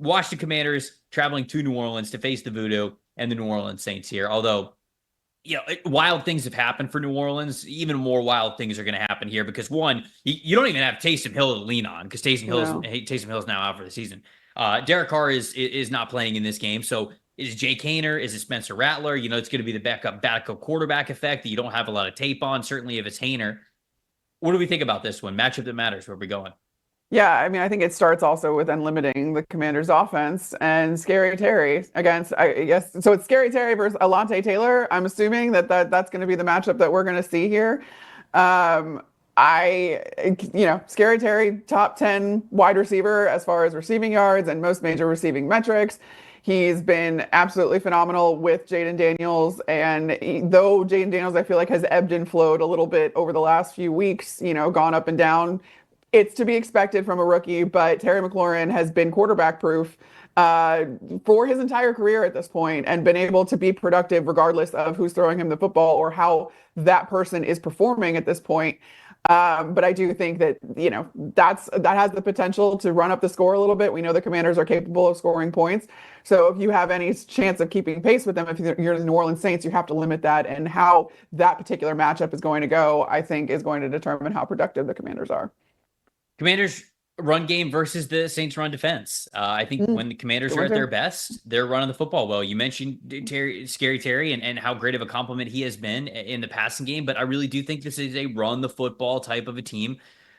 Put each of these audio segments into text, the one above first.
Washington Commanders traveling to New Orleans to face the Voodoo and the New Orleans Saints here. Although, wild things have happened for New Orleans. Even more wild things are going to happen here because, one, you don't even have Taysom Hill to lean on because Taysom Hill's now out for the season. Derek Carr is not playing in this game. So is Jake Haener? Is it Spencer Rattler? It's going to be the backup quarterback effect that you don't have a lot of tape on, certainly if it's Haener. What do we think about this one? Matchup that matters. Where are we going? Yeah, I mean, I think it starts also with then limiting the Commanders' offense and Scary Terry against, I guess, so it's Scary Terry versus Alontae Taylor. I'm assuming that's going to be the matchup that we're going to see here. Scary Terry, top 10 wide receiver as far as receiving yards and most major receiving metrics. He's been absolutely phenomenal with Jayden Daniels. And though Jayden Daniels, I feel like, has ebbed and flowed a little bit over the last few weeks, gone up and down, it's to be expected from a rookie. But Terry McLaurin has been quarterback proof for his entire career at this point and been able to be productive regardless of who's throwing him the football or how that person is performing at this point. But I do think that, that has the potential to run up the score a little bit. We know the Commanders are capable of scoring points. So if you have any chance of keeping pace with them, if you're the New Orleans Saints, you have to limit that. And how that particular matchup is going to go, I think, is going to determine how productive the Commanders are. Commanders run game versus the Saints run defense. I think when the Commanders are at their best, they're running the football well. You mentioned Scary Terry and how great of a compliment he has been in the passing game, but I really do think this is a run the football type of a team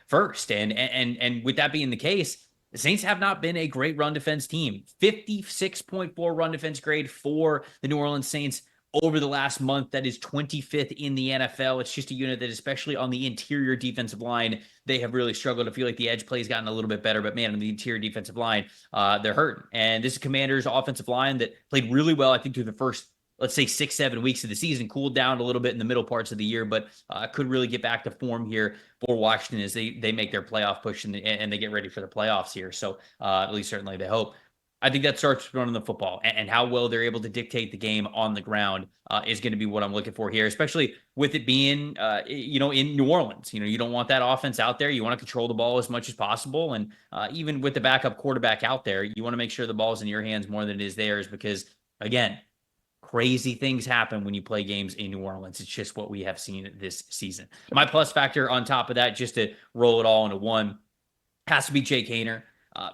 first. And with that being the case, the Saints have not been a great run defense team. 56.4 run defense grade for the New Orleans Saints over the last month. That is 25th in the NFL. It's just a unit that, especially on the interior defensive line, they have really struggled. I feel like the edge play has gotten a little bit better, but man, on the interior defensive line, they're hurting. And this is Commanders' offensive line that played really well, I think, through the first, let's say, 6-7 weeks of the season, cooled down a little bit in the middle parts of the year, but could really get back to form here for Washington as they make their playoff push and they get ready for the playoffs here. So at least certainly they hope. I think that starts running the football, and how well they're able to dictate the game on the ground is going to be what I'm looking for here, especially with it being, in New Orleans. You don't want that offense out there. You want to control the ball as much as possible. And even with the backup quarterback out there, you want to make sure the ball's in your hands more than it is theirs because, again, crazy things happen when you play games in New Orleans. It's just what we have seen this season. My plus factor on top of that, just to roll it all into one, has to be Jake Haener.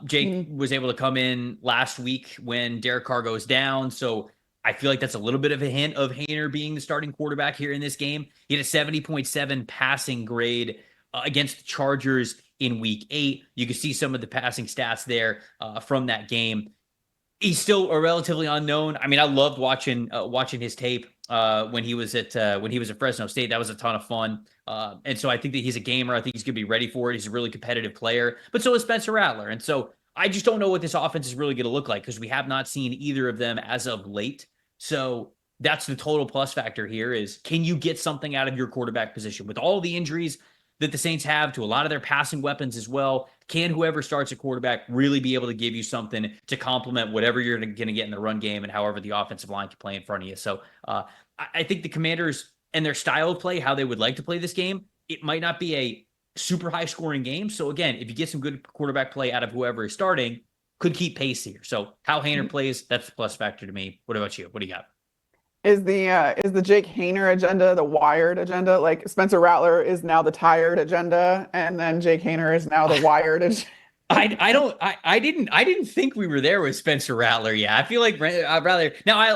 Jake was able to come in last week when Derek Carr goes down. So I feel like that's a little bit of a hint of Haener being the starting quarterback here in this game. He had a 70.7 passing grade against the Chargers in week 8. You can see some of the passing stats there from that game. He's still a relatively unknown. I mean, I loved watching his tape when he was at Fresno State. That was a ton of fun. And so I think that he's a gamer. I think he's going to be ready for it. He's a really competitive player, but so is Spencer Rattler. And so I just don't know what this offense is really going to look like because we have not seen either of them as of late. So that's the total plus factor here is, can you get something out of your quarterback position with all the injuries that the Saints have to a lot of their passing weapons as well? Can whoever starts a quarterback really be able to give you something to complement whatever you're going to get in the run game and however the offensive line can play in front of you? So I think the Commanders and their style of play, how they would like to play this game, it might not be a super high scoring game. So again, if you get some good quarterback play out of whoever is starting, could keep pace here. So how Haener plays, that's the plus factor to me. What about you? What do you got? Is the Jake Haener agenda the wired agenda? Like Spencer Rattler is now the tired agenda, and then Jake Haener is now the wired agenda. I didn't think we were there with Spencer Rattler. Yeah, I feel like I'd rather now. I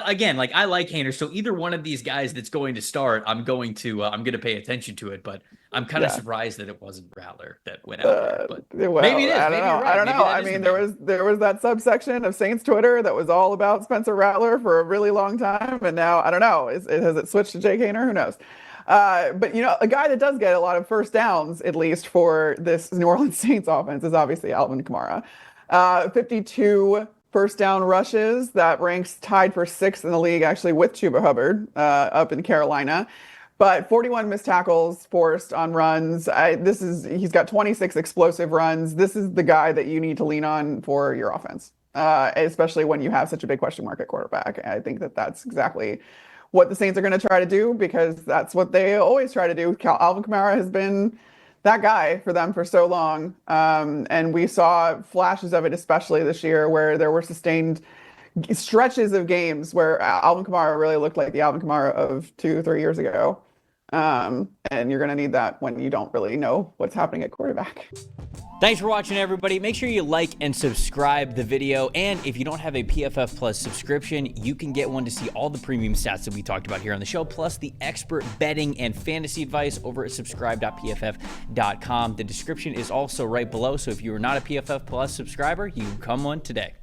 like Haener. So either one of these guys that's going to start, I'm going to pay attention to it. But I'm kind of surprised that it wasn't Rattler that went out there. But maybe it is. I don't know. I don't know. I mean, there was that subsection of Saints Twitter that was all about Spencer Rattler for a really long time, and now I don't know. Has it switched to Jake Haener? Who knows? But a guy that does get a lot of first downs, at least for this New Orleans Saints offense, is obviously Alvin Kamara. 52 first down rushes. That ranks tied for 6th in the league, actually, with Chuba Hubbard up in Carolina. But 41 missed tackles forced on runs. He's got 26 explosive runs. This is the guy that you need to lean on for your offense, especially when you have such a big question mark at quarterback. I think that's exactly what the Saints are going to try to do because that's what they always try to do. Alvin Kamara has been that guy for them for so long. And we saw flashes of it, especially this year, where there were sustained stretches of games where Alvin Kamara really looked like the Alvin Kamara of 2, 3 years ago. And you're going to need that when you don't really know what's happening at quarterback. Thanks for watching, everybody. Make sure you like and subscribe the video. And if you don't have a PFF Plus subscription, you can get one to see all the premium stats that we talked about here on the show, plus the expert betting and fantasy advice over at subscribe.pff.com. The description is also right below. So if you are not a PFF Plus subscriber, you can come one today.